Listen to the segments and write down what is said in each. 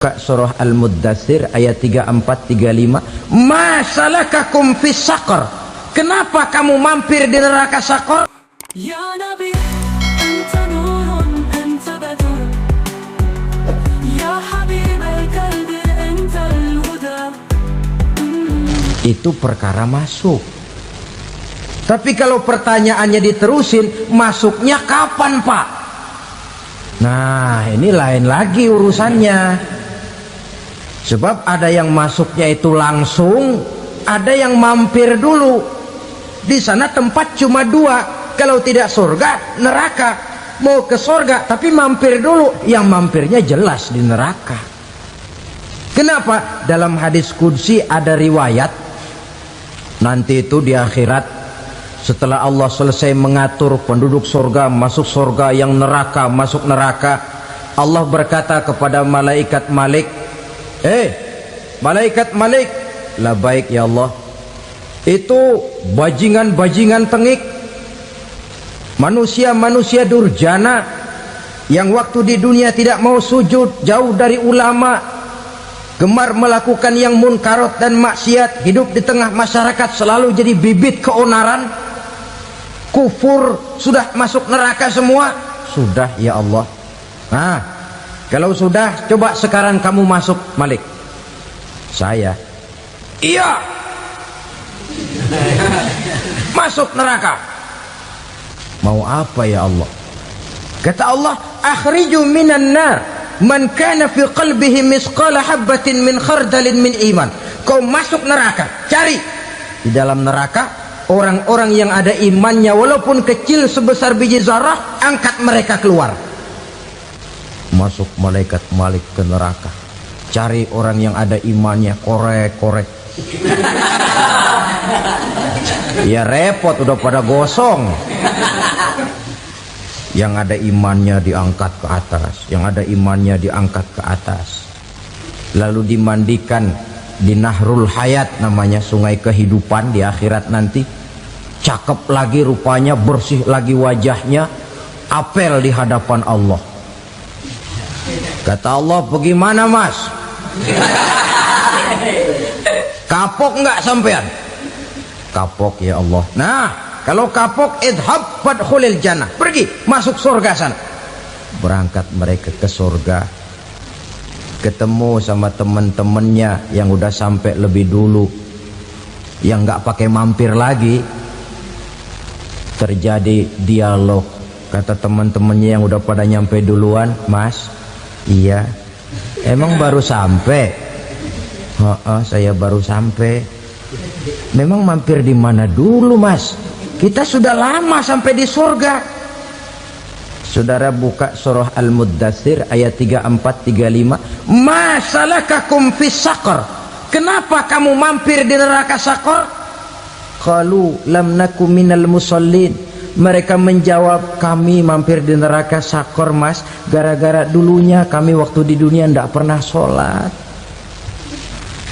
Surah Al-Muddatsir ayat 34-35. Ma salakakum fis saqar? Kenapa kamu mampir di neraka Saqar? Ya Nabi, anta nurun, anta badr. Ya Habib al-qalbi, anta al-huda. Itu perkara masuk. Tapi kalau pertanyaannya diterusin, masuknya kapan, Pak? Nah, ini lain lagi urusannya. Sebab ada yang masuknya itu langsung, ada yang mampir dulu. Di sana tempat cuma dua, kalau tidak surga, neraka. Mau ke surga tapi mampir dulu, yang mampirnya jelas di neraka. Kenapa? Dalam hadis qudsi ada riwayat, nanti itu di akhirat, setelah Allah selesai mengatur penduduk surga masuk surga, yang neraka masuk neraka, Allah berkata kepada malaikat Malik, malaikat Malik, labaik ya Allah. Itu bajingan-bajingan tengik, manusia-manusia durjana yang waktu di dunia tidak mau sujud, jauh dari ulama, gemar melakukan yang munkarat dan maksiat, hidup di tengah masyarakat selalu jadi bibit keonaran, kufur, sudah masuk neraka semua. Sudah ya Allah. Nah, kalau sudah, coba sekarang kamu masuk, Malik. Saya, iya, masuk neraka. Mau apa ya Allah? Kata Allah, akhriju minan nar man kana fi qalbihi misqala habbatin min khardalin min iman. Kau masuk neraka, cari di dalam neraka orang-orang yang ada imannya walaupun kecil sebesar biji zarah, angkat mereka keluar. Masuk malaikat Malik ke neraka, cari orang yang ada imannya, korek-korek. Ya repot, udah pada gosong. Yang ada imannya diangkat ke atas, yang ada imannya diangkat ke atas, lalu dimandikan di Nahrul Hayat, namanya sungai kehidupan di akhirat nanti. Cakep lagi rupanya, bersih lagi wajahnya, apel di hadapan Allah. Kata Allah, bagaimana mas? Kapok nggak sampean? Kapok ya Allah. Nah, kalau kapok, idhab fadkhulil jannah, pergi masuk surga sana. Berangkat mereka ke surga, ketemu sama teman-temannya yang udah sampai lebih dulu, yang nggak pakai mampir lagi. Terjadi dialog. Kata teman-temannya yang udah pada nyampe duluan, mas, iya, emang baru sampai? Saya baru sampai. Memang mampir di mana dulu mas? Kita sudah lama sampai di surga. Saudara buka surah Al-Muddatsir ayat 34-35. Ma salakakum fis saqar? Kenapa kamu mampir di neraka Saqar? Qalu lam naku minal musallin. Mereka menjawab, kami mampir di neraka Saqar mas, gara-gara dulunya kami waktu di dunia ndak pernah sholat.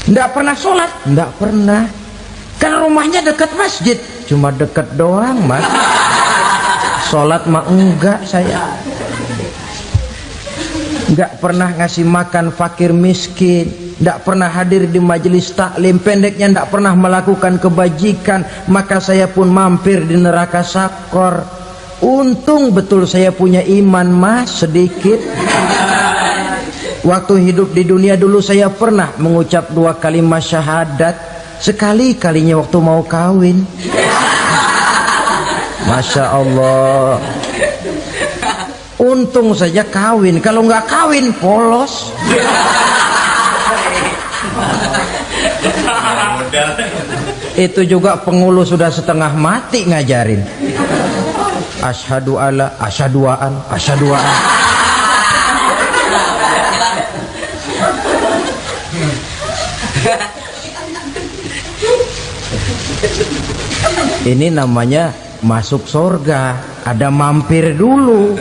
Ndak pernah sholat? Ndak pernah. Kan rumahnya dekat masjid, cuma dekat doang mas. Sholat mah enggak saya. Nggak pernah ngasih makan fakir miskin, nggak pernah hadir di majelis taklim, pendeknya nggak pernah melakukan kebajikan, maka saya pun mampir di neraka Saqar. Untung betul saya punya iman mas, sedikit. Waktu hidup di dunia dulu saya pernah mengucap 2 kalimat syahadat, sekali-kalinya waktu mau kawin. Masya Allah. Untung saja kawin, kalau nggak kawin polos. Itu juga pengulu sudah setengah mati ngajarin. Asyhadu alla, asyaduaan, asyaduaan. Ini namanya masuk surga, ada mampir dulu.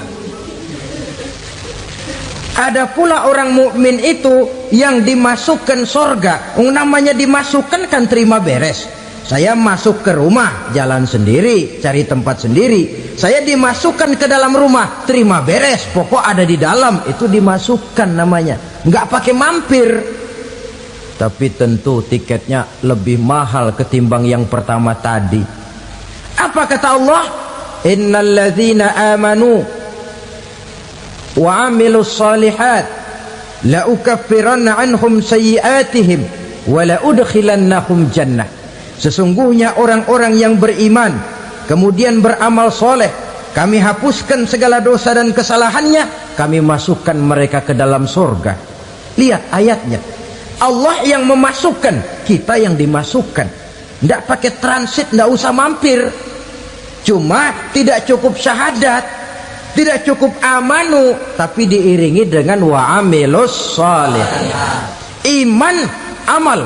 Ada pula orang mukmin itu yang dimasukkan surga. Namanya dimasukkan kan terima beres. Saya masuk ke rumah, jalan sendiri, cari tempat sendiri. Saya dimasukkan ke dalam rumah, terima beres, pokok ada di dalam, itu dimasukkan namanya. Nggak pakai mampir. Tapi tentu tiketnya lebih mahal ketimbang yang pertama tadi. Apa kata Allah? Innal ladzina amanu wa amilus salihat la ukaffiranna anhum sayyi'atihim wa la udkhilannahum jannah. Sesungguhnya orang-orang yang beriman kemudian beramal soleh, kami hapuskan segala dosa dan kesalahannya, kami masukkan mereka ke dalam surga. Lihat ayatnya, Allah yang memasukkan, kita yang dimasukkan. Tidak pakai transit, tidak usah mampir. Cuma tidak cukup syahadat, tidak cukup amanu, tapi diiringi dengan wa amilus soleh. Iman, amal.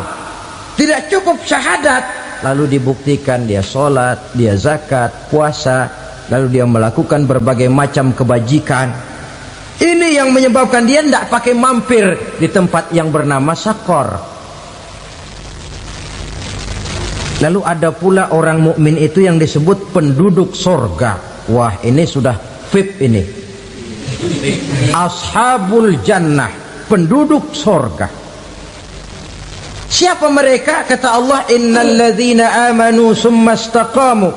Tidak cukup syahadat, lalu dibuktikan dia sholat, dia zakat, puasa, lalu dia melakukan berbagai macam kebajikan. Ini yang menyebabkan dia tidak pakai mampir di tempat yang bernama sakor. Lalu ada pula orang mukmin itu yang disebut penduduk sorga. Wah, ini sudah VIP ini. Ashabul jannah, penduduk sorga. Siapa mereka? Kata Allah, innal ladzina amanu summa istaqamu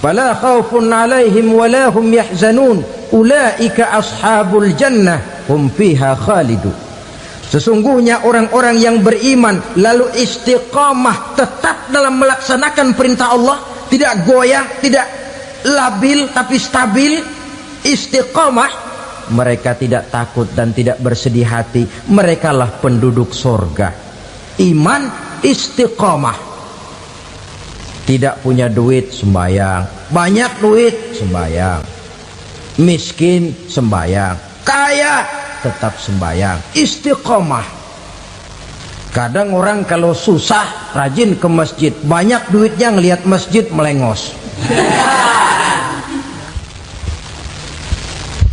fala khaufun alaihim wala hum yahzanun ulaika ashabul jannah hum fiha khalidun. Sesungguhnya orang-orang yang beriman lalu istiqamah, tetap dalam melaksanakan perintah Allah, tidak goyah, tidak labil tapi stabil, istiqamah, mereka tidak takut dan tidak bersedih hati. Merekalah penduduk sorga. Iman, istiqamah. Tidak punya duit, sembayang. Banyak duit, sembayang. Miskin, sembayang. Kaya, tetap sembayang. Istiqamah. Kadang orang kalau susah rajin ke masjid, banyak duitnya ngelihat masjid melengos.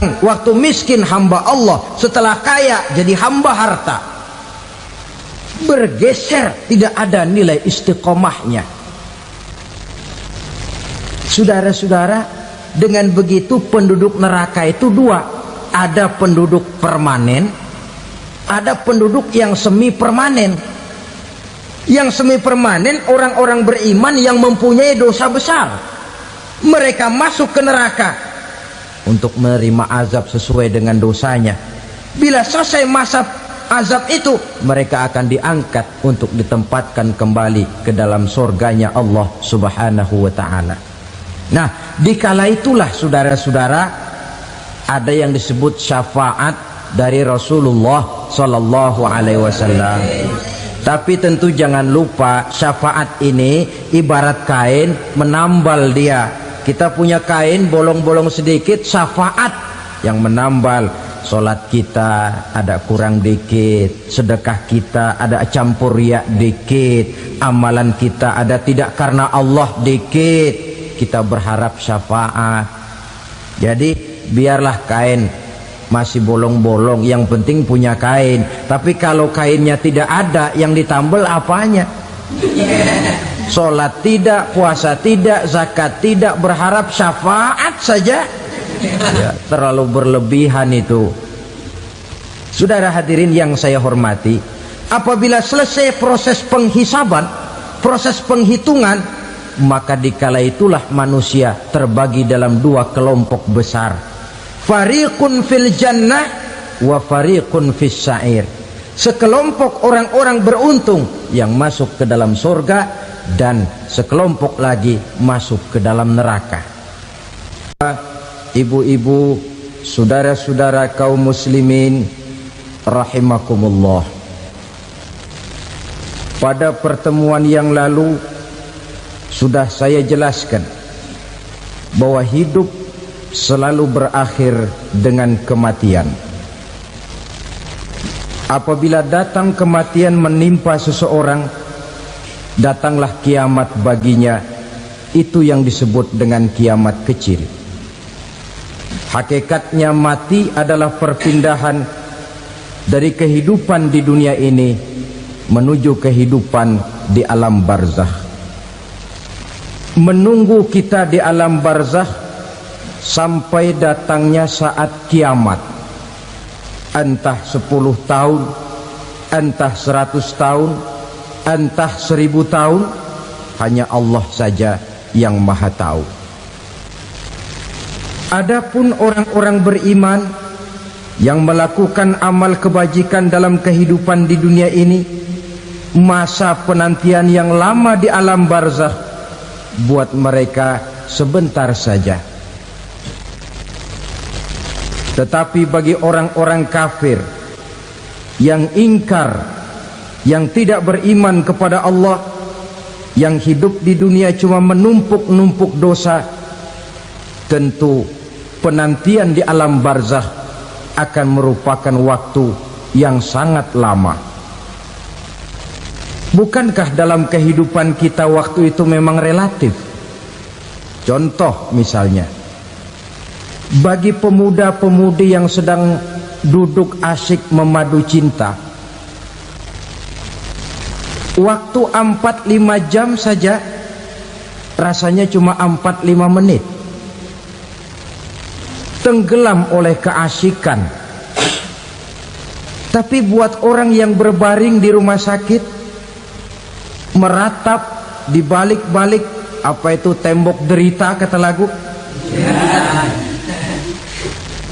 Waktu miskin hamba Allah, setelah kaya jadi hamba harta. Bergeser, tidak ada nilai istiqomahnya. Saudara-saudara, dengan begitu penduduk neraka itu dua. Ada penduduk permanen, ada penduduk yang semi permanen. Yang semi permanen orang-orang beriman yang mempunyai dosa besar. Mereka masuk ke neraka untuk menerima azab sesuai dengan dosanya. Bila selesai masa azab itu, mereka akan diangkat untuk ditempatkan kembali ke dalam surganya Allah Subhanahu wa ta'ala. Nah, dikala itulah saudara-saudara, ada yang disebut syafaat dari Rasulullah Sallallahu Alaihi Wasallam. Tapi tentu jangan lupa, syafaat ini ibarat kain menambal dia. Kita punya kain bolong-bolong sedikit, syafaat yang menambal. Solat kita ada kurang dikit, sedekah kita ada campur riak dikit, amalan kita ada tidak karena Allah dikit, kita berharap syafaat. Jadi biarlah kain masih bolong-bolong, yang penting punya kain. Tapi kalau kainnya tidak ada, yang ditambal apanya? Solat tidak, puasa tidak, zakat tidak, berharap syafaat saja. Ya, terlalu berlebihan itu. Saudara hadirin yang saya hormati, apabila selesai proses penghisaban, proses penghitungan, maka dikala itulah manusia terbagi dalam dua kelompok besar. Fariqun fil jannah wa fariqun fis sa'ir. Sekelompok orang-orang beruntung yang masuk ke dalam surga, dan sekelompok lagi masuk ke dalam neraka. Ibu-ibu, saudara-saudara kaum muslimin rahimakumullah, pada pertemuan yang lalu sudah saya jelaskan bahwa hidup selalu berakhir dengan kematian. Apabila datang kematian menimpa seseorang, datanglah kiamat baginya. Itu yang disebut dengan kiamat kecil. Hakikatnya mati adalah perpindahan dari kehidupan di dunia ini menuju kehidupan di alam barzakh. menunggu kita di alam barzakh sampai datangnya saat kiamat. Entah 10 tahun, entah 100 tahun, entah 1000 tahun, hanya Allah saja yang maha tahu. Adapun orang-orang beriman yang melakukan amal kebajikan dalam kehidupan di dunia ini, masa penantian yang lama di alam barzakh buat mereka sebentar saja. Tetapi bagi orang-orang kafir yang ingkar, yang tidak beriman kepada Allah, yang hidup di dunia cuma menumpuk-numpuk dosa, tentu penantian di alam barzakh akan merupakan waktu yang sangat lama. Bukankah dalam kehidupan kita waktu itu memang relatif? Contoh misalnya, bagi pemuda-pemudi yang sedang duduk asyik memadu cinta, waktu 4-5 jam saja rasanya cuma 4-5 menit. Tenggelam oleh keasikan. Tapi buat orang yang berbaring di rumah sakit, meratap di balik-balik apa itu tembok derita kata lagu,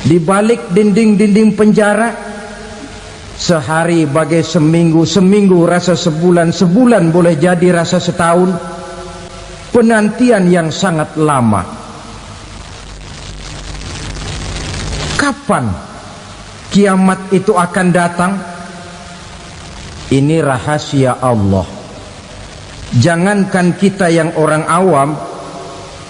di balik dinding-dinding penjara, sehari bagai seminggu, seminggu rasa sebulan, sebulan boleh jadi rasa setahun. Penantian yang sangat lama. Kapan kiamat itu akan datang? Ini rahasia Allah. Jangankan kita yang orang awam,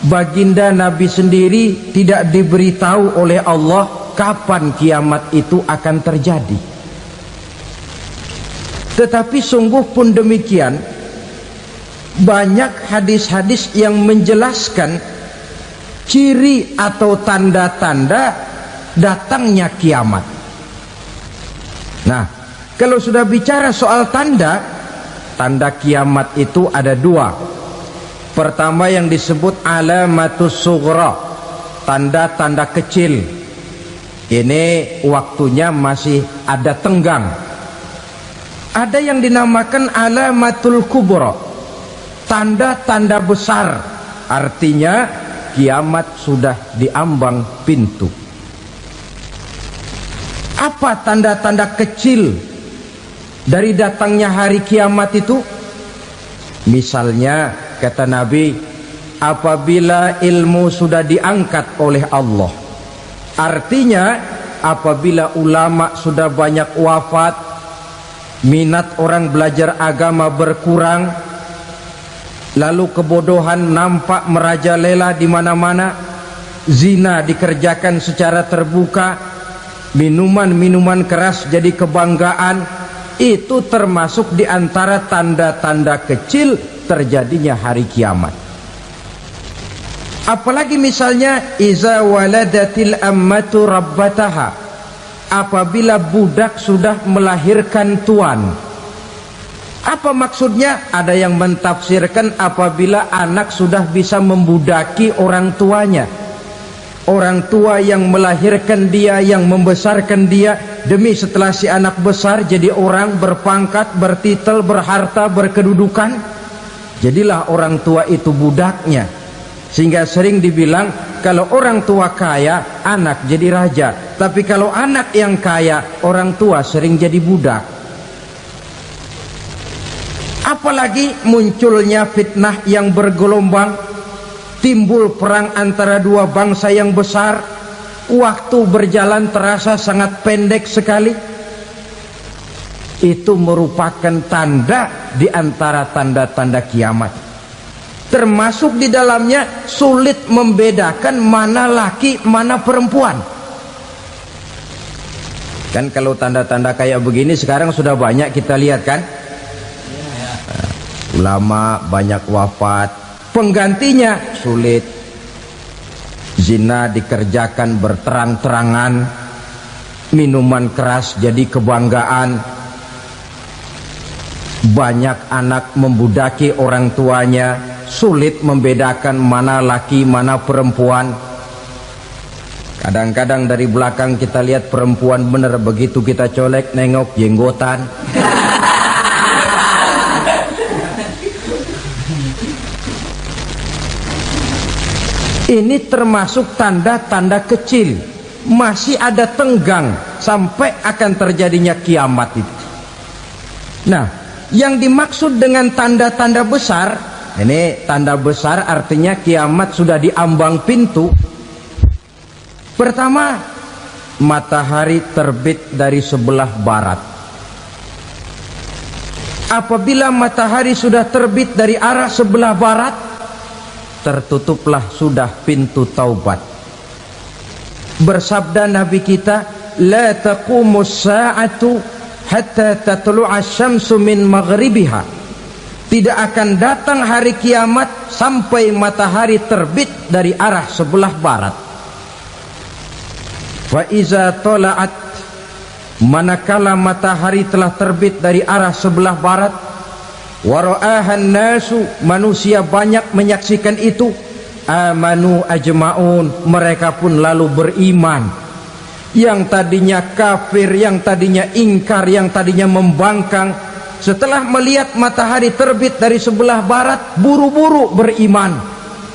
baginda Nabi sendiri tidak diberitahu oleh Allah kapan kiamat itu akan terjadi. Tetapi sungguh pun demikian, banyak hadis-hadis yang menjelaskan ciri atau tanda-tanda datangnya kiamat. Nah, kalau sudah bicara soal tanda, tanda kiamat itu ada 2. Pertama yang disebut alamatus sughra, tanda-tanda kecil. Ini waktunya masih ada tenggang. Ada yang dinamakan alamatul kubra, tanda-tanda besar, artinya kiamat sudah diambang pintu. Apa tanda-tanda kecil dari datangnya hari kiamat itu? Misalnya kata Nabi, apabila ilmu sudah diangkat oleh Allah, artinya apabila ulama sudah banyak wafat, minat orang belajar agama berkurang, lalu kebodohan nampak merajalela di mana-mana, zina dikerjakan secara terbuka, minuman-minuman keras jadi kebanggaan, itu termasuk di antara tanda-tanda kecil terjadinya hari kiamat. Apalagi misalnya iza waladatil ammatu rabbataha, apabila budak sudah melahirkan tuan. Apa maksudnya? Ada yang mentafsirkan apabila anak sudah bisa membudaki orang tuanya. Orang tua yang melahirkan dia, yang membesarkan dia, demi setelah si anak besar jadi orang berpangkat, bertitel, berharta, berkedudukan, jadilah orang tua itu budaknya. Sehingga sering dibilang kalau orang tua kaya, anak jadi raja. Tapi kalau anak yang kaya, orang tua sering jadi budak. Apalagi munculnya fitnah yang bergelombang, timbul perang antara 2 bangsa yang besar, waktu berjalan terasa sangat pendek sekali. Itu merupakan tanda di antara tanda-tanda kiamat. Termasuk di dalamnya sulit membedakan mana laki, mana perempuan. Kan kalau tanda-tanda kayak begini sekarang sudah banyak kita lihat kan? Ulama banyak wafat, penggantinya sulit. Zina dikerjakan berterang-terangan, minuman keras jadi kebanggaan, banyak anak membudaki orang tuanya, sulit membedakan mana laki mana perempuan. Kadang-kadang dari belakang kita lihat perempuan bener, begitu kita colek nengok jenggotan. Ini termasuk tanda-tanda kecil, masih ada tenggang sampai akan terjadinya kiamat itu. Nah, yang dimaksud dengan tanda-tanda besar, ini tanda besar artinya kiamat sudah diambang pintu. Pertama, matahari terbit dari sebelah barat. Apabila matahari sudah terbit dari arah sebelah barat, tertutuplah sudah pintu taubat. Bersabda Nabi kita, la taqumus sa'atu hatta tatlu'a syamsu min maghribiha. Tidak akan datang hari kiamat sampai matahari terbit dari arah sebelah barat. Wa iza tala'at, manakala matahari telah terbit dari arah sebelah barat, wa ra'ahan nasu, manusia banyak menyaksikan itu, amanu ajma'un, mereka pun lalu beriman. Yang tadinya kafir, yang tadinya ingkar, yang tadinya membangkang, setelah melihat matahari terbit dari sebelah barat, buru-buru beriman,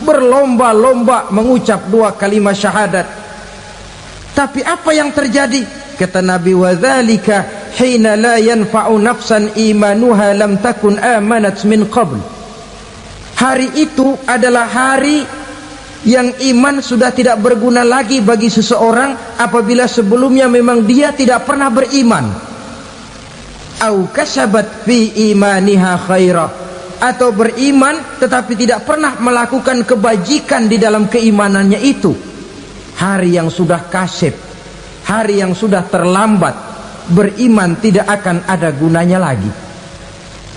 berlomba-lomba mengucap 2 kalimat syahadat. Tapi apa yang terjadi? Kata Nabi, wadzalika hina la yanfa'u nafsan imanuha lam takun amanat min qabl. Hari itu adalah hari yang iman sudah tidak berguna lagi bagi seseorang apabila sebelumnya memang dia tidak pernah beriman. Au kasabat fi imaniha khaira, atau beriman tetapi tidak pernah melakukan kebajikan di dalam keimanannya itu. Hari yang sudah kasib, hari yang sudah terlambat, beriman tidak akan ada gunanya lagi.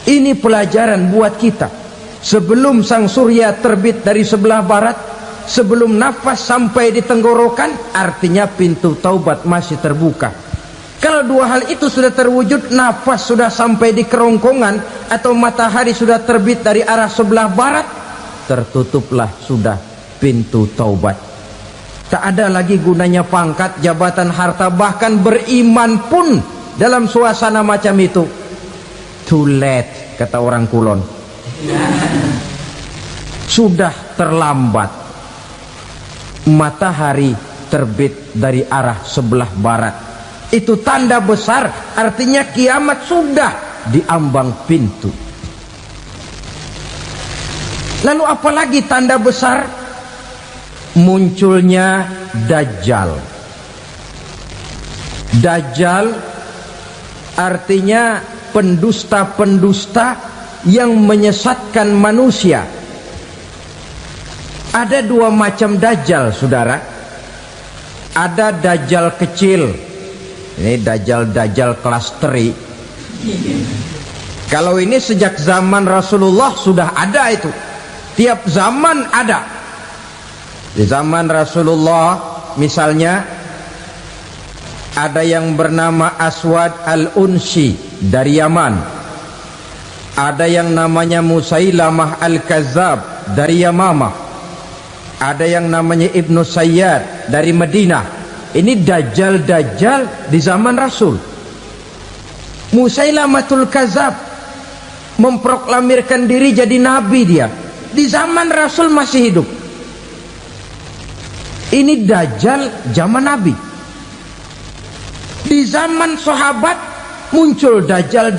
Ini pelajaran buat kita. Sebelum sang surya terbit dari sebelah barat, sebelum nafas sampai di tenggorokan, artinya pintu taubat masih terbuka. Kalau 2 hal itu sudah terwujud, nafas sudah sampai di kerongkongan atau matahari sudah terbit dari arah sebelah barat, tertutuplah sudah pintu taubat. Tak ada lagi gunanya pangkat, jabatan, harta, bahkan beriman pun dalam suasana macam itu. Too late, kata orang Kulon. Sudah terlambat. Matahari terbit dari arah sebelah barat. Itu tanda besar, artinya kiamat sudah diambang pintu. Lalu apalagi tanda besar? Munculnya Dajjal. Dajjal artinya pendusta-pendusta yang menyesatkan manusia. Ada 2 macam Dajjal, saudara. Ada Dajjal kecil. Ini Dajjal kelas teri. Kalau ini sejak zaman Rasulullah sudah ada itu. Tiap zaman ada. Di zaman Rasulullah misalnya ada yang bernama Aswad al-Unsi dari Yaman. Ada yang namanya Musailamah al-Kazzab dari Yamamah. Ada yang namanya Ibnu Sayyad dari Madinah. Ini Dajjal di zaman Rasul. Musailamatul Kazzab memproklamirkan diri jadi nabi dia. Di zaman Rasul masih hidup. Ini Dajjal zaman Nabi. Di zaman sahabat muncul Dajjal.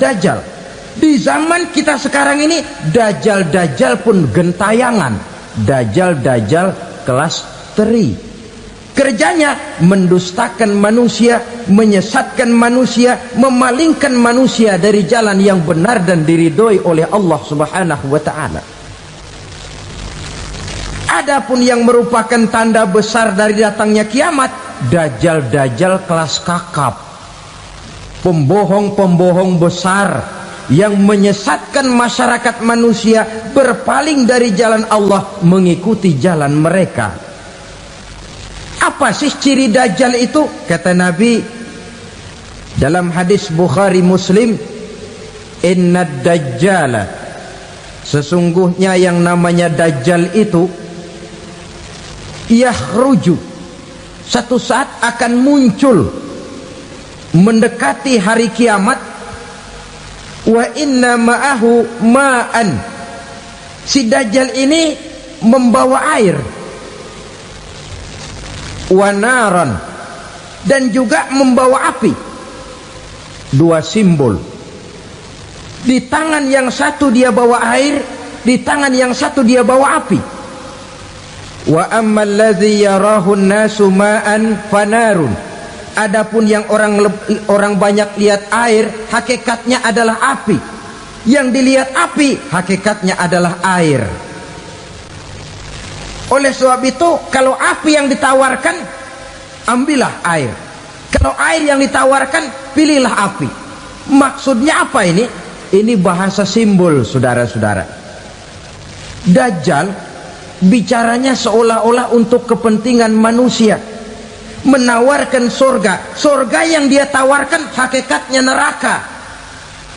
Di zaman kita sekarang ini Dajjal pun gentayangan. Dajjal kelas teri. Kerjanya mendustakan manusia, menyesatkan manusia, memalingkan manusia dari jalan yang benar dan diridhoi oleh Allah Subhanahu wa taala. Adapun yang merupakan tanda besar dari datangnya kiamat, Dajjal kelas kakap, pembohong besar yang menyesatkan masyarakat manusia berpaling dari jalan Allah mengikuti jalan mereka. Apa sih ciri Dajjal itu? Kata Nabi dalam hadis Bukhari Muslim, inna Dajjala sesungguhnya yang namanya Dajjal itu yakhruju, satu saat akan muncul mendekati hari kiamat. Wa inna ma'ahu ma'an, si Dajjal ini membawa air, wa naran, dan juga membawa api. Dua simbol, di tangan yang satu dia bawa air, di tangan yang satu dia bawa api. Wa ammal ladzi yarahu an-nasu ma'an fanarun, adapun yang orang banyak lihat air, hakikatnya adalah api. Yang dilihat api, hakikatnya adalah air. Oleh sebab itu, kalau api yang ditawarkan, ambillah air. Kalau air yang ditawarkan, pilihlah api. Maksudnya apa ini? Ini bahasa simbol, saudara-saudara. Dajjal bicaranya seolah-olah untuk kepentingan manusia, menawarkan surga. Surga yang dia tawarkan hakikatnya neraka.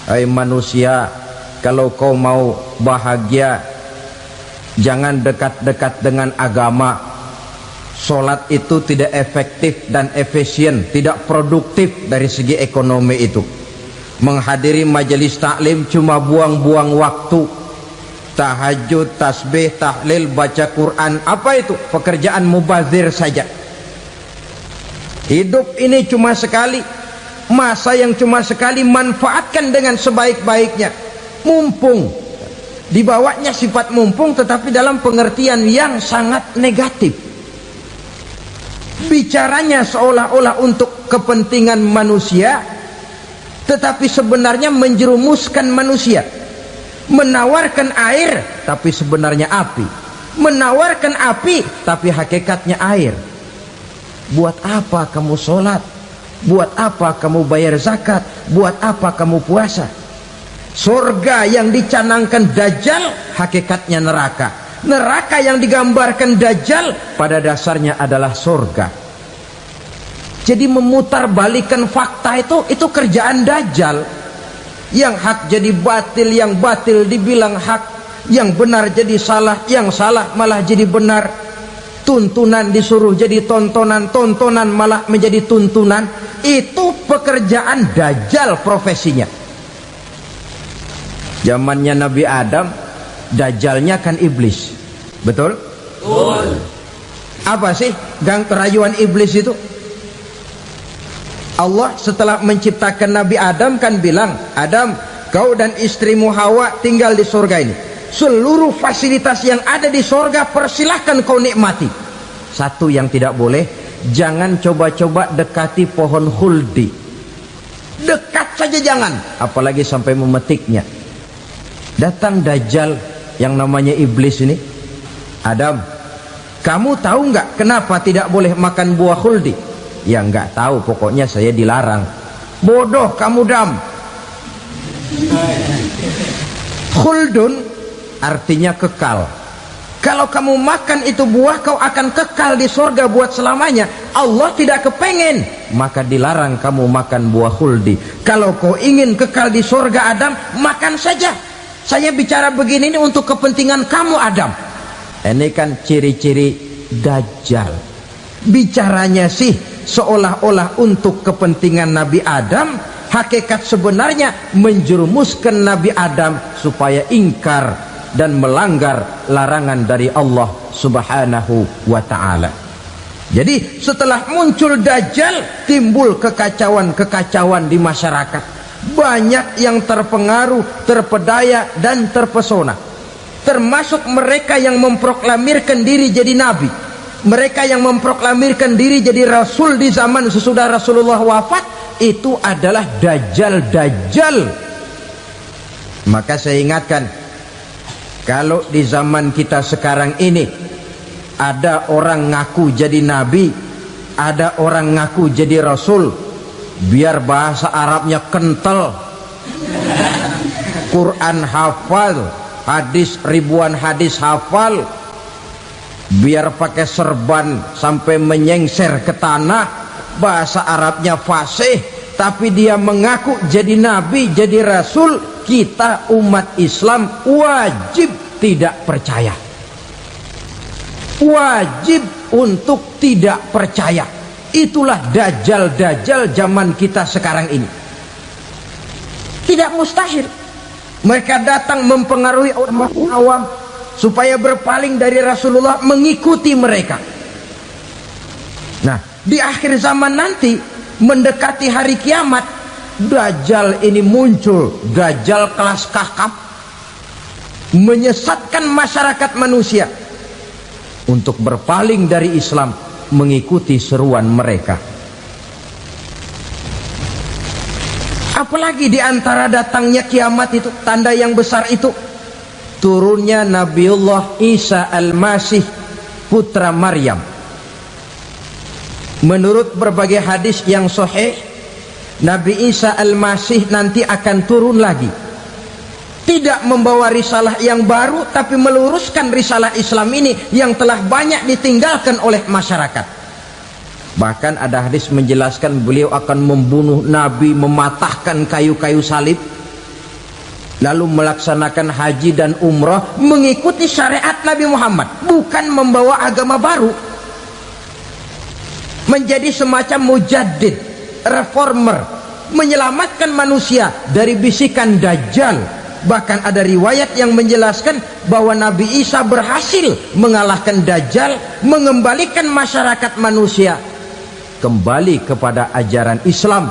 Hai manusia, kalau kau mau bahagia, jangan dekat-dekat dengan agama. Sholat itu tidak efektif dan efisien, tidak produktif dari segi ekonomi itu. Menghadiri majelis taklim cuma buang-buang waktu. Tahajud, tasbih, tahlil, baca Quran, apa itu? Pekerjaan mubazir saja. Hidup ini cuma sekali, masa yang cuma sekali, manfaatkan dengan sebaik-baiknya. Mumpung, dibawanya sifat mumpung, tetapi dalam pengertian yang sangat negatif. Bicaranya seolah-olah untuk kepentingan manusia, tetapi sebenarnya menjerumuskan manusia. Menawarkan air, tapi sebenarnya api. Menawarkan api, tapi hakikatnya air. Buat apa kamu sholat? Buat apa kamu bayar zakat? Buat apa kamu puasa? Surga yang dicanangkan Dajjal, hakikatnya neraka. Neraka yang digambarkan Dajjal pada dasarnya adalah surga. Jadi memutarbalikkan fakta itu kerjaan Dajjal. Yang hak jadi batil, yang batil dibilang hak, yang benar jadi salah, yang salah malah jadi benar. Tuntunan disuruh jadi tontonan, tontonan malah menjadi tuntunan. Itu pekerjaan Dajjal profesinya. Zamannya Nabi Adam, Dajjalnya kan iblis. Betul? Betul. Apa sih gang rayuan iblis itu? Allah setelah menciptakan Nabi Adam kan bilang, Adam, kau dan istrimu Hawa tinggal di surga ini. Seluruh fasilitas yang ada di surga persilahkan kau nikmati. Satu yang tidak boleh, jangan coba-coba dekati pohon khuldi. Dekat saja jangan, apalagi sampai memetiknya. Datang Dajjal yang namanya iblis ini. Adam, kamu tahu nggak kenapa tidak boleh makan buah khuldi? Ya nggak tahu, pokoknya saya dilarang. Bodoh kamu Dam. Khuldun artinya kekal. Kalau kamu makan itu buah, kau akan kekal di surga buat selamanya. Allah tidak kepengen, maka dilarang kamu makan buah khuldi. Kalau kau ingin kekal di surga Adam, makan saja. Saya bicara begini ini untuk kepentingan kamu Adam. Ini kan ciri-ciri Dajjal. Bicaranya sih seolah-olah untuk kepentingan Nabi Adam, hakikat sebenarnya menjerumuskan Nabi Adam supaya ingkar dan melanggar larangan dari Allah Subhanahu wa ta'ala. Jadi setelah muncul Dajjal, timbul kekacauan-kekacauan di masyarakat. Banyak yang terpengaruh, terpedaya dan terpesona, termasuk mereka yang memproklamirkan diri jadi nabi, mereka yang memproklamirkan diri jadi rasul di zaman sesudah Rasulullah wafat. Itu adalah Dajjal. Maka saya ingatkan, kalau di zaman kita sekarang ini ada orang ngaku jadi nabi, ada orang ngaku jadi rasul, biar bahasa Arabnya kental, Quran hafal, hadis ribuan hadis hafal, biar pakai serban sampai menyengser ke tanah, bahasa Arabnya fasih, tapi dia mengaku jadi nabi, jadi rasul, kita umat Islam wajib tidak percaya. Wajib untuk tidak percaya. Itulah dajjal-dajjal zaman kita sekarang ini. Tidak mustahil mereka datang mempengaruhi orang awam supaya berpaling dari Rasulullah, mengikuti mereka. Nah, di akhir zaman nanti, mendekati hari kiamat, dajjal ini muncul. Dajjal kelas kakap, menyesatkan masyarakat manusia untuk berpaling dari Islam, mengikuti seruan mereka. Apalagi di antara datangnya kiamat itu, tanda yang besar itu, turunnya Nabiullah Isa Al-Masih, putra Maryam. Menurut berbagai hadis yang sahih, Nabi Isa Al-Masih nanti akan turun lagi, tidak membawa risalah yang baru, tapi meluruskan risalah Islam ini yang telah banyak ditinggalkan oleh masyarakat. Bahkan ada hadis menjelaskan beliau akan membunuh Nabi, mematahkan kayu-kayu salib, lalu melaksanakan haji dan umrah mengikuti syariat Nabi Muhammad, bukan membawa agama baru. Menjadi semacam mujaddid, reformer, menyelamatkan manusia dari bisikan dajjal. Bahkan ada riwayat yang menjelaskan bahwa Nabi Isa berhasil mengalahkan dajjal, mengembalikan masyarakat manusia kembali kepada ajaran Islam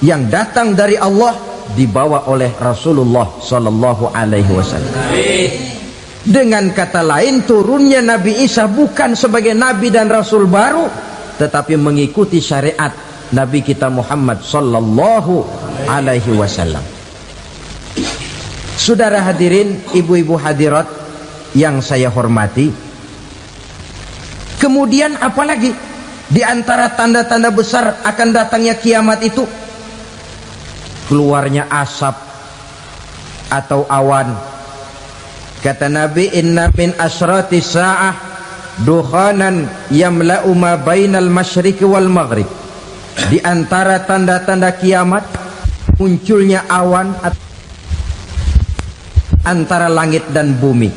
yang datang dari Allah, dibawa oleh Rasulullah sallallahu alaihi wasallam. Dengan kata lain, turunnya Nabi Isa bukan sebagai nabi dan rasul baru, tetapi mengikuti syariat Nabi kita Muhammad sallallahu alaihi wasallam. Saudara hadirin, ibu-ibu hadirat yang saya hormati, kemudian apalagi di antara tanda-tanda besar akan datangnya kiamat itu? Keluarnya asap atau awan. Kata Nabi, inna min asyrati sa'ah dukhanan yamla'u ma bainal masyriqi wal maghrib. Di antara tanda-tanda kiamat, munculnya awan antara langit dan bumi.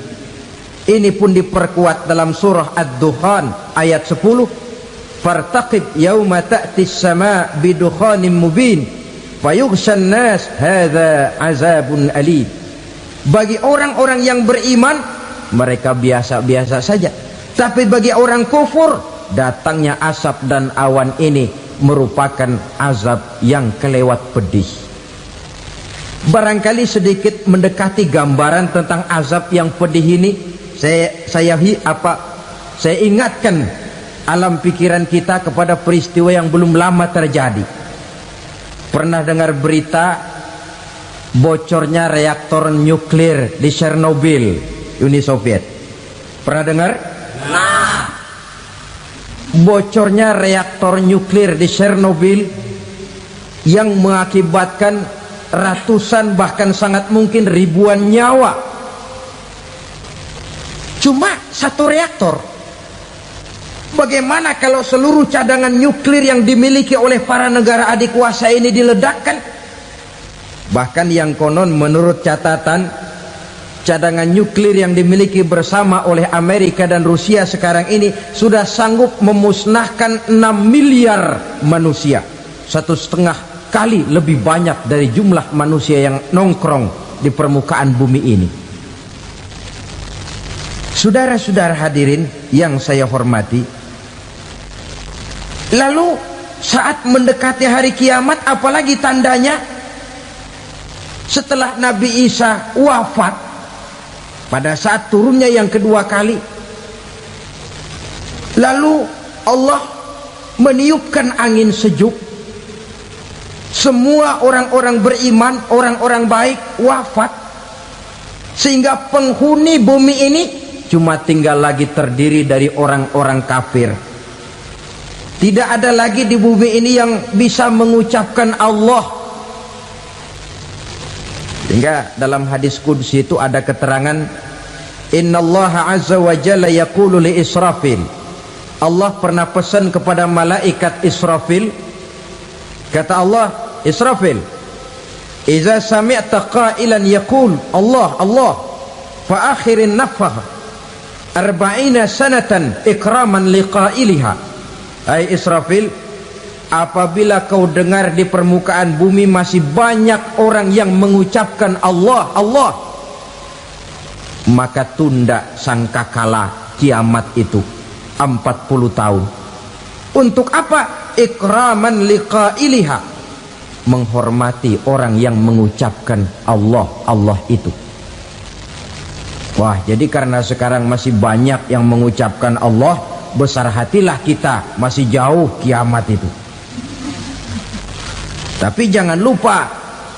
Ini pun diperkuat dalam surah Ad-Dukhan ayat 10. Fartaqib yauma ta'tis sama bidukhanin mubin fayughshan nas hadza azabun alim. Bagi orang-orang yang beriman, mereka biasa-biasa saja, tapi bagi orang kufur, datangnya asap dan awan ini merupakan azab yang kelewat pedih. Barangkali sedikit mendekati gambaran tentang azab yang pedih ini, saya ingatkan alam pikiran kita kepada peristiwa yang belum lama terjadi. Pernah dengar berita bocornya reaktor nuklir di Chernobyl, Uni Soviet? Pernah dengar? Nah, bocornya reaktor nuklir di Chernobyl yang mengakibatkan ratusan, bahkan sangat mungkin ribuan nyawa. Cuma satu reaktor. Bagaimana kalau seluruh cadangan nuklir yang dimiliki oleh para negara adik kuasa ini diledakkan? Bahkan yang konon menurut catatan, cadangan nuklir yang dimiliki bersama oleh Amerika dan Rusia sekarang ini sudah sanggup memusnahkan 6 miliar manusia, 1,5 kali lebih banyak dari jumlah manusia yang nongkrong di permukaan bumi ini. Saudara-saudara hadirin yang saya hormati, lalu saat mendekati hari kiamat, apalagi tandanya? Setelah Nabi Isa wafat, pada saat turunnya yang kedua kali, lalu Allah meniupkan angin sejuk. Semua orang-orang beriman, orang-orang baik wafat, sehingga penghuni bumi ini cuma tinggal lagi terdiri dari orang-orang kafir. Tidak ada lagi di bumi ini yang bisa mengucapkan Allah. Hingga dalam hadis qudsi itu ada keterangan, innallaha azza wa jalla yaqulu li Israfil. Allah pernah pesan kepada malaikat Israfil, Kata Allah, Israfil, "Idza sami'ta qailan yaqul Allah Allah fa akhirin nafakh 40 sanatan ikraman liqailiha." Hai Israfil, apabila kau dengar di permukaan bumi masih banyak orang yang mengucapkan Allah Allah, maka tunda sangkakala kiamat itu 40 tahun. Untuk apa? Ikraman liqailiha, menghormati orang yang mengucapkan Allah Allah itu. Wah, jadi karena sekarang masih banyak yang mengucapkan Allah, besar hatilah kita, masih jauh kiamat itu. Tapi jangan lupa,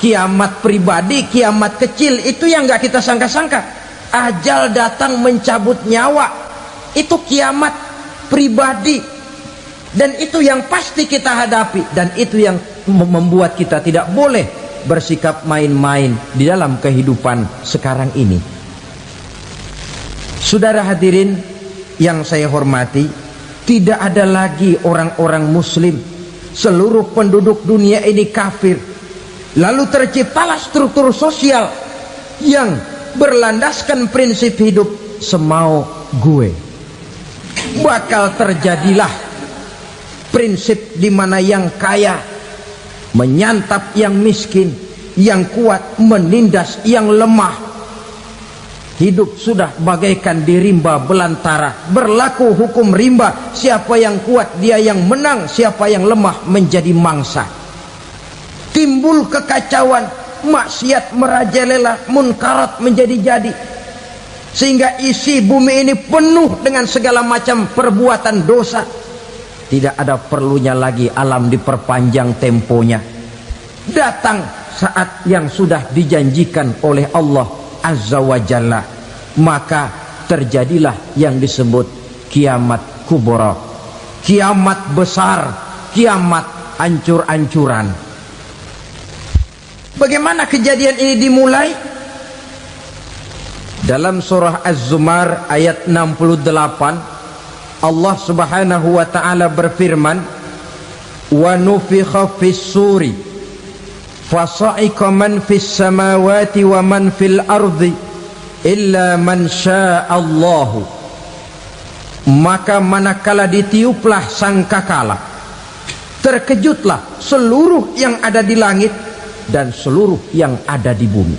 kiamat pribadi, kiamat kecil itu yang nggak kita sangka-sangka. Ajal datang mencabut nyawa, itu kiamat pribadi. Dan itu yang pasti kita hadapi, dan itu yang membuat kita tidak boleh bersikap main-main di dalam kehidupan sekarang ini. Saudara hadirin yang saya hormati, tidak ada lagi orang-orang muslim. Seluruh penduduk dunia ini kafir. Lalu terciptalah struktur sosial yang berlandaskan prinsip hidup semau gue. Bakal terjadilah prinsip di mana yang kaya menyantap yang miskin, yang kuat menindas yang lemah. Hidup sudah bagaikan di rimba belantara, berlaku hukum rimba. Siapa yang kuat dia yang menang, siapa yang lemah menjadi mangsa. Timbul kekacauan, maksiat merajalela, munkarat menjadi-jadi, sehingga isi bumi ini penuh dengan segala macam perbuatan dosa. Tidak ada perlunya lagi alam diperpanjang temponya. Datang saat yang sudah dijanjikan oleh Allah Azza wa Jalla, maka terjadilah yang disebut kiamat kubra, kiamat besar, kiamat ancur-ancuran. Bagaimana kejadian ini dimulai? Dalam surah Az-Zumar ayat 68, Allah subhanahu wa ta'ala berfirman, "Wa nufikha fis suri fasa'iqa man fis samawati wa man fil ardi illa man sya'allahu." Maka manakala ditiuplah sangkakala, terkejutlah seluruh yang ada di langit dan seluruh yang ada di bumi.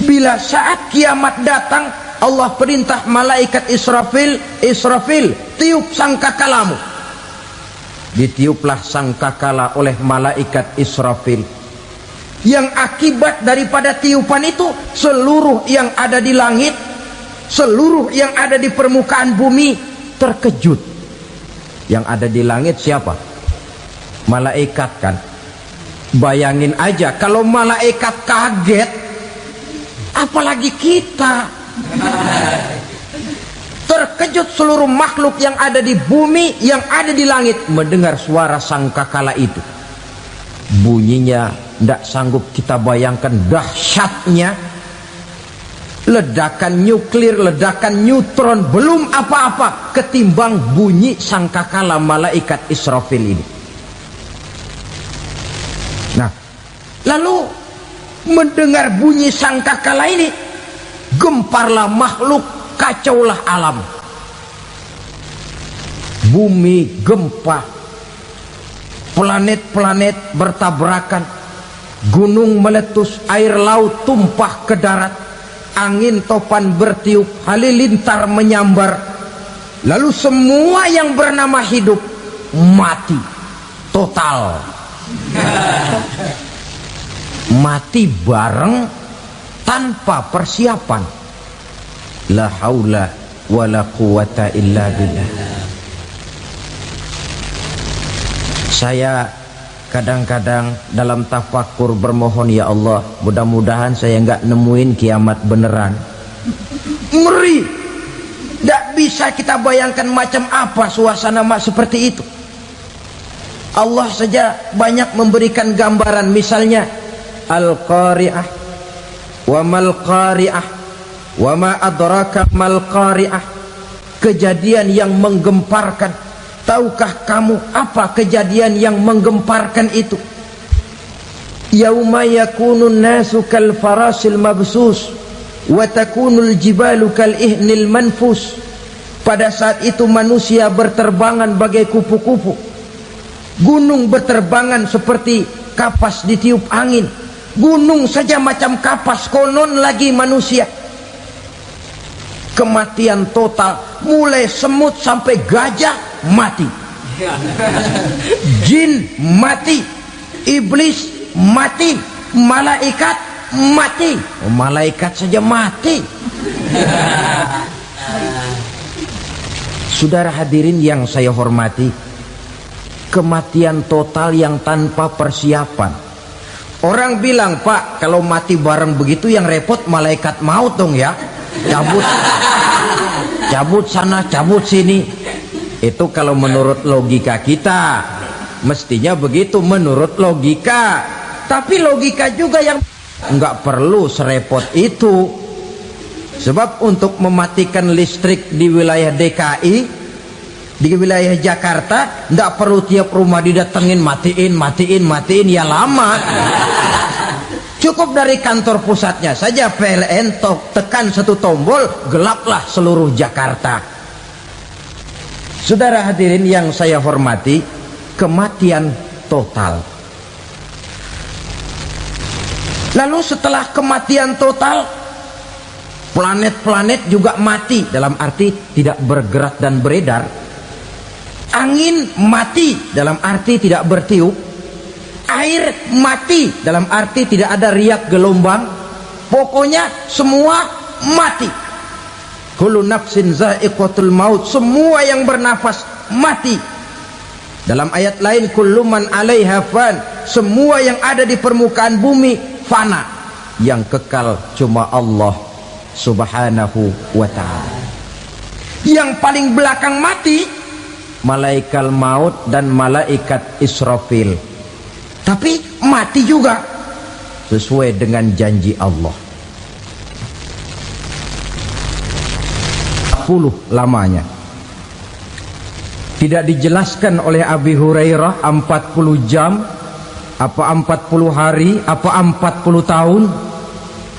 Bila saat kiamat datang, Allah perintah malaikat Israfil, Israfil, tiup sangkakalamu. Ditiuplah sangkakala oleh malaikat Israfil. Yang akibat daripada tiupan itu, seluruh yang ada di langit, seluruh yang ada di permukaan bumi terkejut. Yang ada di langit siapa? Malaikat kan. Bayangin aja kalau malaikat kaget, apalagi kita. Terkejut seluruh makhluk yang ada di bumi, yang ada di langit mendengar suara sangkakala itu. Bunyinya tidak sanggup kita bayangkan dahsyatnya. Ledakan nuklir, ledakan neutron, belum apa-apa ketimbang bunyi sangkakala malaikat Israfil ini. Nah, lalu mendengar bunyi sangkakala ini, gemparlah makhluk, kacaulah alam. Bumi gempa, planet-planet bertabrakan, gunung meletus, air laut tumpah ke darat, angin topan bertiup, halilintar menyambar. Lalu semua yang bernama hidup mati total. Mati bareng tanpa persiapan. La haula wala quwata illa billah. Saya kadang-kadang dalam tafakur bermohon, ya Allah, mudah-mudahan saya nggak nemuin kiamat beneran. Ngeri. Tidak bisa kita bayangkan macam apa suasana seperti itu. Allah saja banyak memberikan gambaran, misalnya Al-Qari'ah, wa mal qari'ah, wa ma adraka mal qari'ah. Kejadian yang menggemparkan, Tahukah kamu apa kejadian yang menggemparkan itu? Yauma yakunun nasu kal farasil mabsus wa takunul jibalu kal ihnil manfus. Pada saat itu manusia berterbangan bagai kupu-kupu, gunung berterbangan seperti kapas ditiup angin. Gunung saja macam kapas, konon lagi manusia. Kematian total, mulai semut sampai gajah mati, jin mati, iblis mati, malaikat mati. Oh, malaikat saja mati. Saudara hadirin yang saya hormati, kematian total yang tanpa persiapan. Orang bilang, Pak, kalau mati bareng begitu yang repot malaikat maut dong ya. Cabut sana, cabut sini. Itu kalau menurut logika kita, mestinya begitu menurut logika. Tapi logika juga yang nggak perlu serepot itu. Sebab untuk mematikan listrik di wilayah DKI, di wilayah Jakarta, nggak perlu tiap rumah didatengin matiin, ya lama. Cukup dari kantor pusatnya saja PLN tekan satu tombol, gelaplah seluruh Jakarta. Saudara hadirin yang saya hormati, kematian total. Lalu setelah kematian total, planet-planet juga mati, dalam arti tidak bergerak dan beredar. Angin mati, dalam arti tidak bertiup. Air mati, dalam arti tidak ada riak gelombang. Pokoknya semua mati. Kullu nafsin za'iqatul maut, semua yang bernafas mati. Dalam ayat lain, kullu man 'alaiha fan, semua yang ada di permukaan bumi fana. Yang kekal cuma Allah Subhanahu wa ta'ala. Yang paling belakang mati malaikat maut dan malaikat Israfil. Tapi mati juga sesuai dengan janji Allah. 40 lamanya. Tidak dijelaskan oleh Abi Hurairah 40 jam, apa 40 hari, apa 40 tahun.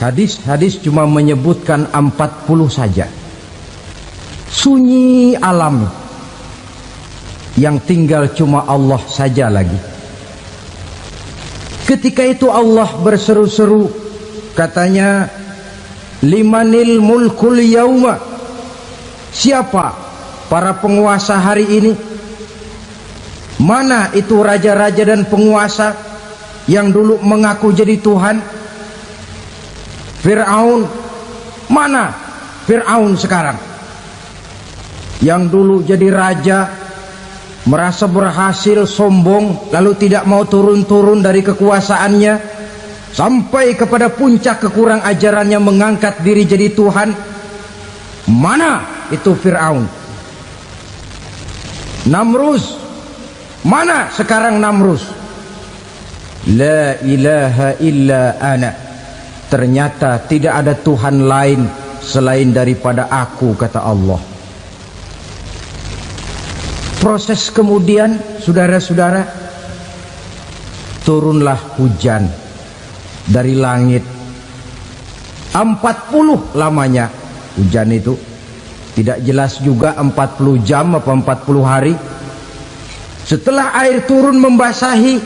Hadis-hadis cuma menyebutkan 40 saja. Sunyi alam, yang tinggal cuma Allah saja lagi. Ketika itu Allah berseru-seru, katanya, limanil mulkul yauma, siapa para penguasa hari ini? Mana itu raja-raja dan penguasa yang dulu mengaku jadi Tuhan? Fir'aun, mana Fir'aun sekarang? Yang dulu jadi raja, merasa berhasil, sombong, lalu tidak mau turun-turun dari kekuasaannya, sampai kepada puncak kekurang ajarannya mengangkat diri jadi Tuhan. Mana itu Fir'aun? Namrus, mana sekarang Namrus? La ilaha illa ana, ternyata tidak ada Tuhan lain selain daripada aku, kata Allah. Proses kemudian, saudara-saudara, turunlah hujan dari langit. 40 lamanya hujan itu. Tidak jelas juga 40 jam apa 40 hari. Setelah air turun membasahi,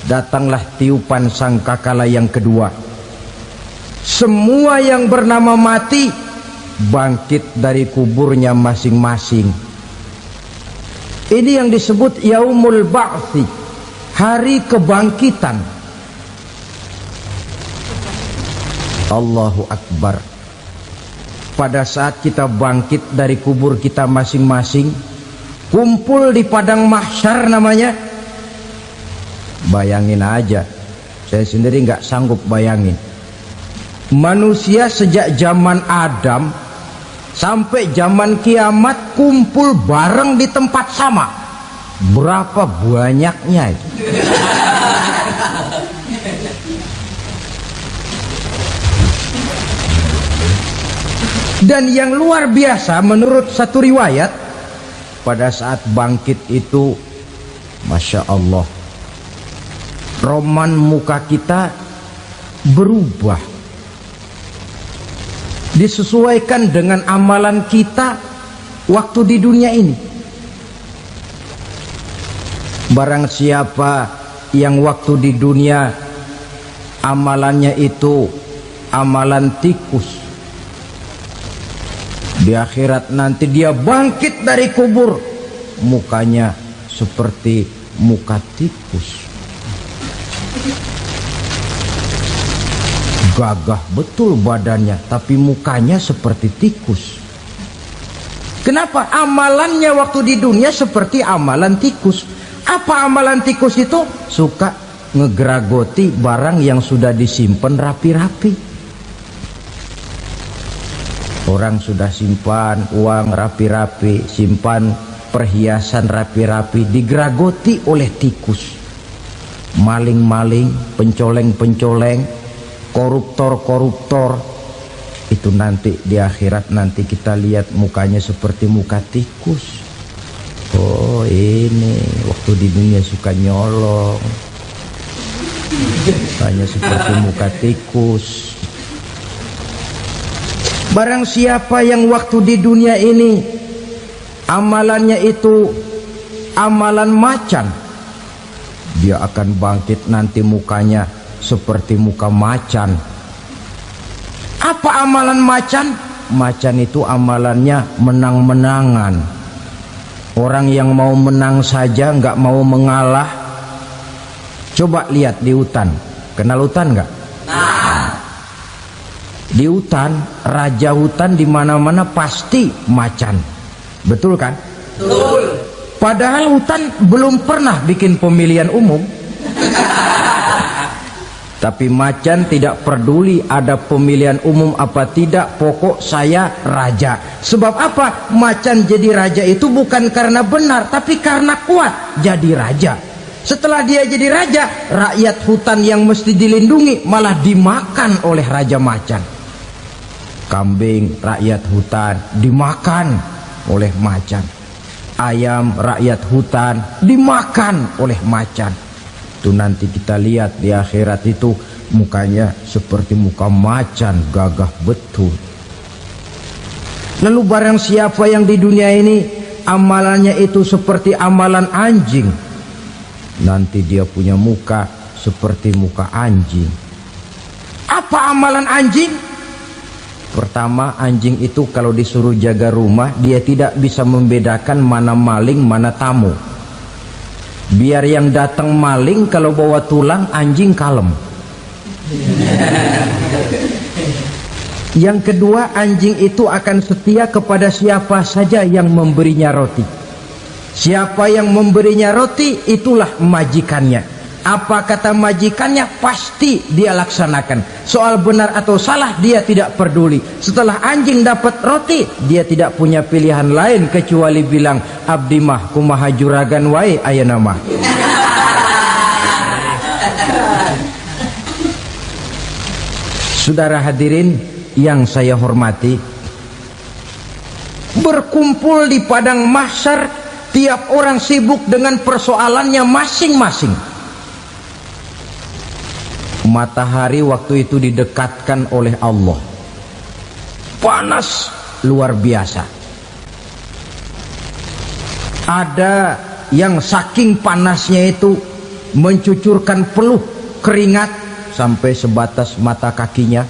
datanglah tiupan sangkakala yang kedua. Semua yang bernama mati bangkit dari kuburnya masing-masing. Ini yang disebut Yaumul Ba'thi, hari kebangkitan. Allahu Akbar. Pada saat kita bangkit dari kubur kita masing-masing, kumpul di padang mahsyar namanya. Bayangin aja, saya sendiri nggak sanggup bayangin. Manusia sejak zaman Adam sampai zaman kiamat kumpul bareng di tempat sama. Berapa banyaknya itu? Dan yang luar biasa menurut satu riwayat, pada saat bangkit itu, Masya Allah, roman muka kita berubah, disesuaikan dengan amalan kita waktu di dunia ini. Barang siapa yang waktu di dunia amalannya itu amalan tikus, di akhirat nanti dia bangkit dari kubur, mukanya seperti muka tikus. Gagah betul badannya, tapi mukanya seperti tikus. Kenapa? Amalannya waktu di dunia seperti amalan tikus. Apa amalan tikus itu? Suka ngegeragoti barang yang sudah disimpan rapi-rapi. Orang sudah simpan uang rapi-rapi, simpan perhiasan rapi-rapi, digeragoti oleh tikus. Maling-maling, pencoleng-pencoleng, koruptor-koruptor, itu nanti di akhirat nanti kita lihat mukanya seperti muka tikus. Oh, ini waktu di dunia suka nyolong, mukanya seperti muka tikus. Barang siapa yang waktu di dunia ini amalannya itu amalan macan, dia akan bangkit nanti mukanya seperti muka macan. Apa amalan macan? Macan itu amalannya menang-menangan. Orang yang mau menang saja nggak mau mengalah. Coba lihat di hutan, kenal hutan nggak? Di hutan, raja hutan di mana-mana pasti macan, betul kan? Betul. Padahal hutan belum pernah bikin pemilihan umum. Tapi macan tidak peduli ada pemilihan umum apa tidak, pokok saya raja. Sebab apa? Macan jadi raja itu bukan karena benar, tapi karena kuat jadi raja. Setelah dia jadi raja, rakyat hutan yang mesti dilindungi malah dimakan oleh raja macan. Kambing rakyat hutan dimakan oleh macan. Ayam rakyat hutan dimakan oleh macan. Itu nanti kita lihat di akhirat itu mukanya seperti muka macan, gagah betul. Lalu barang siapa yang di dunia ini amalannya itu seperti amalan anjing, nanti dia punya muka seperti muka anjing. Apa amalan anjing? Pertama, anjing itu kalau disuruh jaga rumah, dia tidak bisa membedakan mana maling, mana tamu. Biar yang datang maling, kalau bawa tulang, anjing kalem. Yang kedua, anjing itu akan setia kepada siapa saja yang memberinya roti. Siapa yang memberinya roti, itulah majikannya. Apa kata majikannya, pasti dia laksanakan. Soal benar atau salah dia tidak peduli. Setelah anjing dapat roti, dia tidak punya pilihan lain kecuali bilang, abdi mah kumaha juragan wae ayeuna mah. Saudara hadirin yang saya hormati, berkumpul di padang mahsyar, tiap orang sibuk dengan persoalannya masing-masing. Matahari waktu itu didekatkan oleh Allah, panas luar biasa. Ada yang saking panasnya itu mencucurkan peluh keringat sampai sebatas mata kakinya.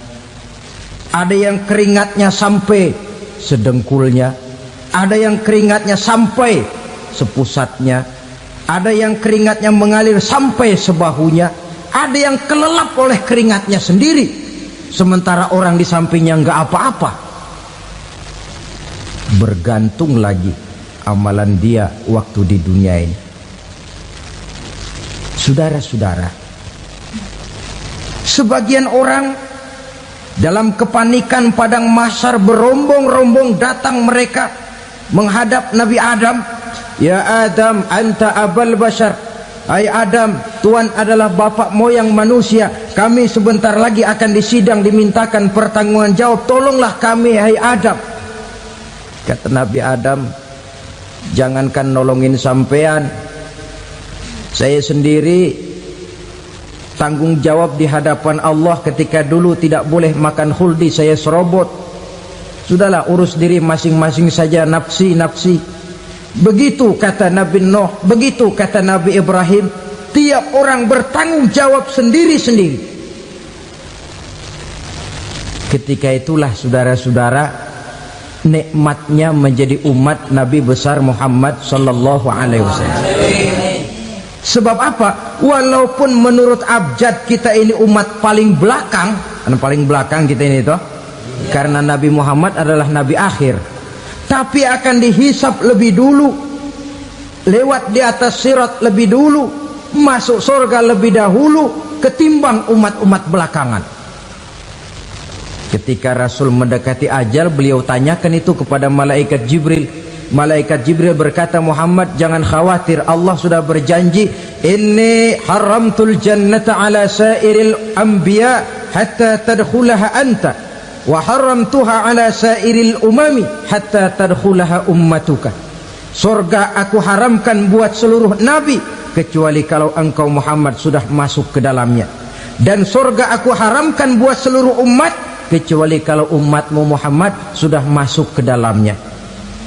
Ada yang keringatnya sampai sedengkulnya, ada yang keringatnya sampai sepusatnya, ada yang keringatnya mengalir sampai sebahunya. Ada yang kelelap oleh keringatnya sendiri, sementara orang di sampingnya nggak apa-apa. Bergantung lagi amalan dia waktu di dunia ini. Saudara-saudara, sebagian orang dalam kepanikan padang mahsyar berombong-rombong datang mereka menghadap Nabi Adam. Ya Adam, anta abal bashar. Hai Adam, Tuhan adalah bapak moyang manusia. Kami sebentar lagi akan disidang, dimintakan pertanggungan jawab. Tolonglah kami, hai Adam. Kata Nabi Adam, Jangankan nolongin sampean, saya sendiri tanggung jawab di hadapan Allah ketika dulu tidak boleh makan khuldi, saya serobot. Sudahlah, urus diri masing-masing saja, nafsi. Begitu kata Nabi Nuh, begitu kata Nabi Ibrahim. Tiap orang bertanggung jawab sendiri-sendiri. Ketika itulah saudara-saudara, nikmatnya menjadi umat Nabi besar Muhammad sallallahu alaihi wasallam. Sebab apa? Walaupun menurut abjad kita ini umat paling belakang, kita ini toh, karena Nabi Muhammad adalah Nabi akhir, tapi akan dihisap lebih dulu, lewat di atas sirat lebih dulu, masuk surga lebih dahulu ketimbang umat-umat belakangan. Ketika Rasul mendekati ajal, beliau tanyakan itu kepada malaikat Jibril. Malaikat Jibril berkata, Muhammad, jangan khawatir, Allah sudah berjanji, inni haramtul jannata ala sairil anbiya hatta tadkhulaha anta wa haramtuha ala sairil umami hatta tadkhulaha ummatuka. Surga aku haramkan buat seluruh nabi kecuali kalau engkau Muhammad sudah masuk ke dalamnya, dan surga aku haramkan buat seluruh umat kecuali kalau umatmu Muhammad sudah masuk ke dalamnya.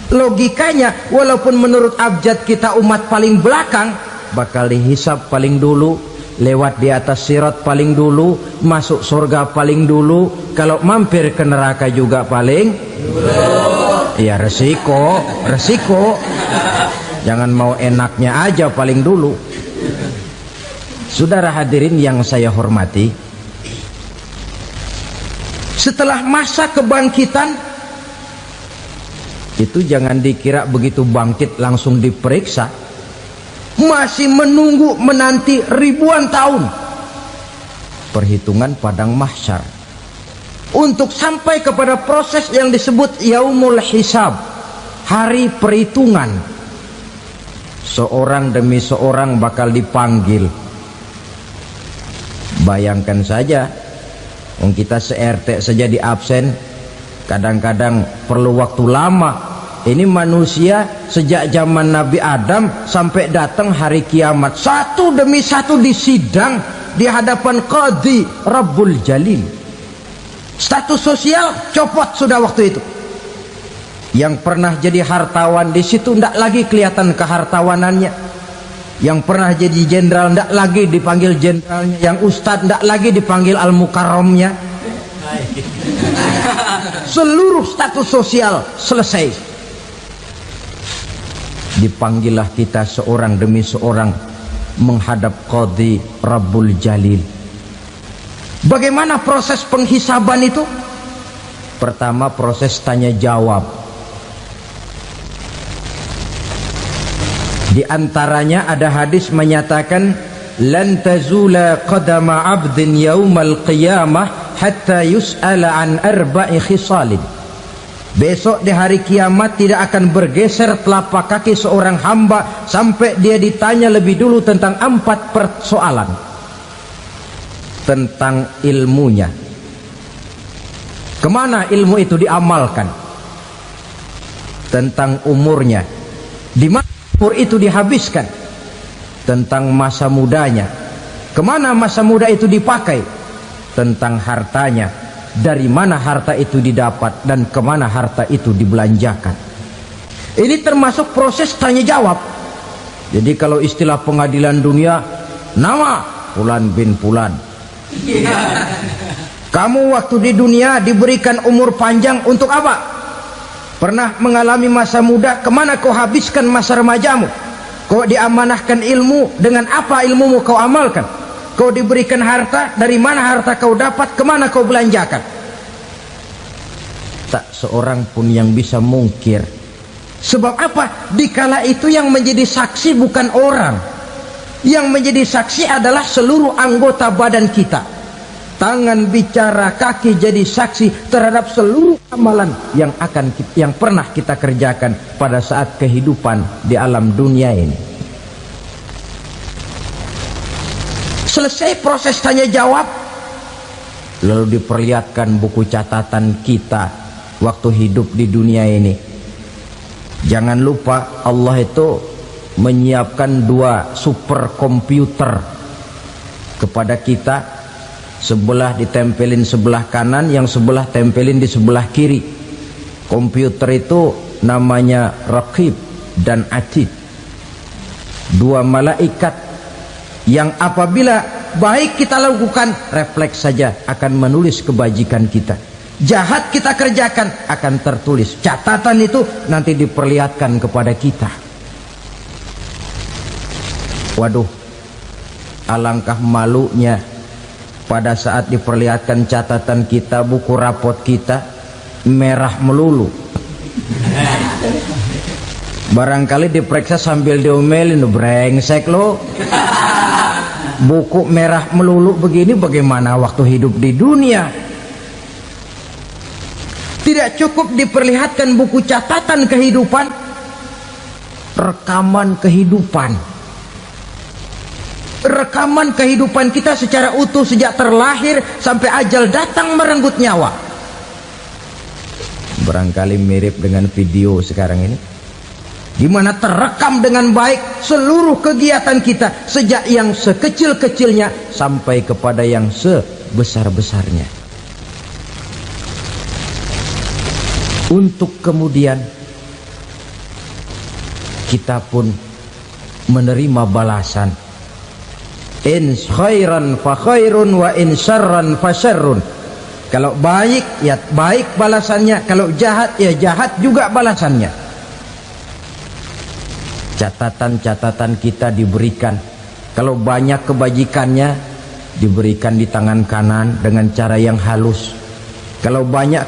Logikanya, walaupun menurut abjad kita umat paling belakang, bakal dihisap paling dulu, lewat di atas sirat paling dulu, masuk surga paling dulu, kalau mampir ke neraka juga paling dulu. Ya resiko. Jangan mau enaknya aja paling dulu. Saudara hadirin yang saya hormati, setelah masa kebangkitan itu jangan dikira begitu bangkit langsung diperiksa, masih menunggu menanti ribuan tahun perhitungan padang mahsyar untuk sampai kepada proses yang disebut yaumul hisab, hari perhitungan. Seorang demi seorang bakal dipanggil. Bayangkan saja, kita se-RT saja di absen, kadang-kadang perlu waktu lama. Ini manusia sejak zaman Nabi Adam sampai datang hari kiamat, satu demi satu disidang di hadapan Qadhi Rabbul Jalil. Status sosial copot sudah waktu itu. Yang pernah jadi hartawan di situ tidak lagi kelihatan kehartawanannya. Yang pernah jadi jenderal tidak lagi dipanggil jenderalnya. Yang ustadz tidak lagi dipanggil al-mukarramnya. Seluruh status sosial selesai. Dipanggillah kita seorang demi seorang menghadap Qadhi Rabbul Jalil. Bagaimana proses penghisaban itu? Pertama, proses tanya jawab. Di antaranya ada hadis menyatakan, lan tazula qadama 'abdin yaumal qiyamah hatta yus'ala an arba'i khisalin. Besok di hari kiamat tidak akan bergeser telapak kaki seorang hamba sampai dia ditanya lebih dulu tentang 4 persoalan. Tentang ilmunya, kemana ilmu itu diamalkan. Tentang umurnya, di mana umur itu dihabiskan. Tentang masa mudanya, kemana masa muda itu dipakai. Tentang hartanya, dari mana harta itu didapat dan kemana harta itu dibelanjakan. Ini termasuk proses tanya jawab. Jadi kalau istilah pengadilan dunia, nama Fulan bin Fulan. Kamu waktu di dunia diberikan umur panjang untuk apa? Pernah mengalami masa muda, kemana kau habiskan masa remajamu? Kau diamanahkan ilmu, dengan apa ilmumu kau amalkan? Kau diberikan harta, dari mana harta kau dapat, kemana kau belanjakan? Tak seorang pun yang bisa mungkir. Sebab apa? Dikala itu yang menjadi saksi bukan orang. Yang menjadi saksi adalah seluruh anggota badan kita. Tangan bicara, kaki jadi saksi terhadap seluruh amalan yang pernah kita kerjakan pada saat kehidupan di alam dunia ini. Selesai proses tanya jawab, lalu diperlihatkan buku catatan kita waktu hidup di dunia ini. Jangan lupa Allah itu menyiapkan 2 superkomputer kepada kita, sebelah ditempelin sebelah kanan, yang sebelah tempelin di sebelah kiri. Komputer itu namanya Raqib dan Atid, 2 malaikat yang apabila baik kita lakukan, refleks saja akan menulis kebajikan kita. Jahat kita kerjakan, akan tertulis. Catatan itu nanti diperlihatkan kepada kita. Waduh, alangkah malunya pada saat diperlihatkan catatan kita, buku rapot kita merah melulu. Barangkali diperiksa sambil diomelin, brengsek lo, buku merah melulu begini, bagaimana waktu hidup di dunia? Tidak cukup diperlihatkan buku catatan kehidupan, rekaman kehidupan. Rekaman kehidupan kita secara utuh sejak terlahir sampai ajal datang merenggut nyawa. Barangkali mirip dengan video sekarang ini, di mana terekam dengan baik seluruh kegiatan kita, sejak yang sekecil-kecilnya sampai kepada yang sebesar-besarnya. Untuk kemudian kita pun menerima balasan. In khairan fa khairun wa in syarran fa syarrun. Kalau baik ya baik balasannya, kalau jahat ya jahat juga balasannya. Catatan-catatan kita diberikan. Kalau banyak kebajikannya diberikan di tangan kanan dengan cara yang halus. Kalau banyak